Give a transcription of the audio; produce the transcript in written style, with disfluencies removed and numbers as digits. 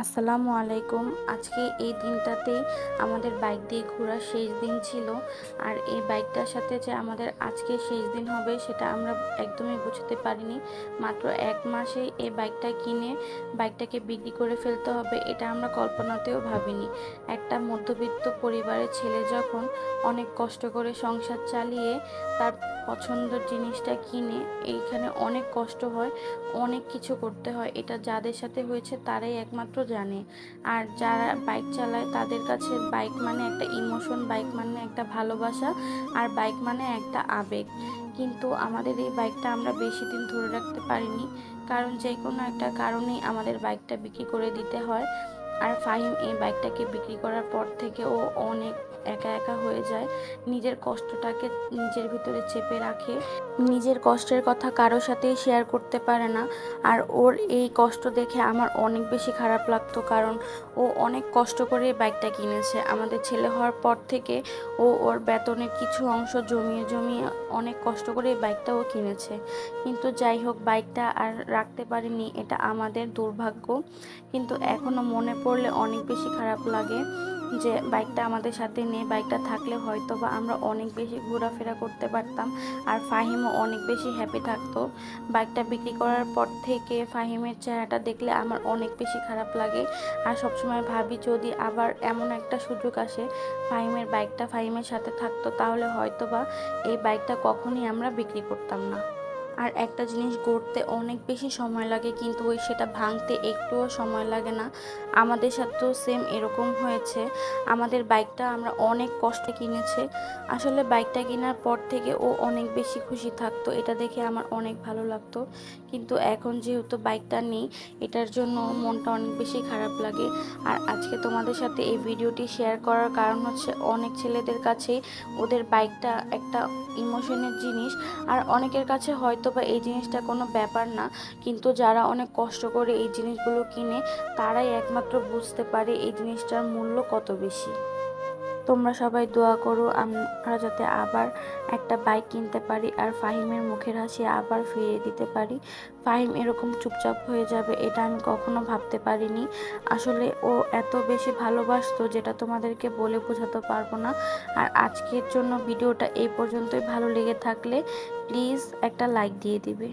আসসালামু আলাইকুম। আজকে এই দিনটাতেই আমাদের বাইক দিয়ে ঘোরার শেষ দিন ছিল। আর এই বাইকটার সাথে যে আমাদের আজকে শেষ দিন হবে সেটা আমরা একদমই বুঝতে পারিনি। মাত্র ১ মাসেই এই বাইকটা কিনে বাইকটাকে বিক্রি করে ফেলতে হবে এটা আমরা কল্পনাতেও ভাবিনি। একটা মধ্যবিত্ত পরিবারের ছেলে যখন অনেক কষ্ট করে সংসার চালিয়ে তার পছন্দের জিনিসটা কিনে, এইখানে অনেক কষ্ট হয়, অনেক কিছু করতে হয়। এটা যাদের সাথে হয়েছে তারাই একমাত্র জানে। আর যারা বাইক চালায় তাদের কাছে বাইক মানে একটা ইমোশন, বাইক মানে একটা ভালোবাসা, আর বাইক মানে একটা আবেগ। কিন্তু আমাদের এই বাইকটা আমরা বেশি দিন ধরে রাখতে পারিনি, কারণ যে কোনো একটা কারণেই আমাদের বাইকটা বিক্রি করে দিতে হয়। আর ফাহিম এই বাইকটাকে বিক্রি করার পর থেকে ও অনেক একা একা হয়ে যায়। নিজের কষ্টটাকে নিজের ভিতরে চেপে রাখে, নিজের কষ্টের কথা কারোর সাথেই শেয়ার করতে পারে না। আর ওর এই কষ্ট দেখে আমার অনেক বেশি খারাপ লাগতো, কারণ ও অনেক কষ্ট করে এই বাইকটা কিনেছে। আমাদের ছেলে হওয়ার পর থেকে ও ওর বেতনের কিছু অংশ জমিয়ে জমিয়ে অনেক কষ্ট করে এই বাইকটা ও কিনেছে। কিন্তু যাই হোক, বাইকটা আর রাখতে পারিনি, এটা আমাদের দুর্ভাগ্য। কিন্তু এখনও মনে পড়লে অনেক বেশি খারাপ লাগে যে বাইকটা আমাদের সাথে নেই। বাইকটা থাকলে হয়তো বা আমরা অনেক বেশি ঘোরাফেরা করতে পারতাম, আর ফাহিমও অনেক বেশি হ্যাপি থাকতো। বাইকটা বিক্রি করার পর থেকে ফাহিমের চেহারাটা দেখলে আমার অনেক বেশি খারাপ লাগে। আর সবসময় ভাবি যদি আবার এমন একটা সুযোগ আসে ফাহিমের বাইকটা ফাহিমের সাথে থাকতো, তাহলে হয়তো বা এই বাইকটা কখনই আমরা বিক্রি করতাম না। আর একটা জিনিস গড়তে অনেক বেশি সময় লাগে, কিন্তু সেটা ভাঙতে একটুও সময় লাগে না। আমাদের সাথেও সেম এরকম হয়েছে। আমাদের বাইকটা আমরা অনেক কষ্টে কিনেছে। আসলে বাইকটা কেনার পর থেকে ও অনেক বেশি খুশি থাকতো, এটা দেখে আমার অনেক ভালো লাগতো। কিন্তু এখন যেহেতু বাইকটা নেই, এটার জন্য মনটা অনেক বেশি খারাপ লাগে। আর আজকে তোমাদের সাথে এই ভিডিওটি শেয়ার করার কারণ হচ্ছে, অনেক ছেলেদের কাছেই ওদের বাইকটা একটা ইমোশনের জিনিস, আর অনেকের কাছে হয়তো বা এই জিনিসটা কোনো ব্যাপার না। কিন্তু যারা অনেক কষ্ট করে এই জিনিসগুলো কিনে, তারাই একমাত্র বুঝতে পারে এই জিনিসটার মূল্য কত বেশি। তোমরা সবাই দোয়া করো আমরা যাতে আবার একটা বাইক কিনতে পারি, আর ফাহিমের মুখের হাসি আবার ফিরিয়ে দিতে পারি। ফাহিম এরকম চুপচাপ হয়ে যাবে এটা আমি কখনো ভাবতে পারিনি। আসলে ও এত বেশি ভালোবাসতো যেটা তোমাদেরকে বলে বোঝাতে পারবো না। আর আজকের জন্য ভিডিওটা এই পর্যন্তই। ভালো লেগে থাকলে প্লিজ একটা লাইক দিয়ে দিবে।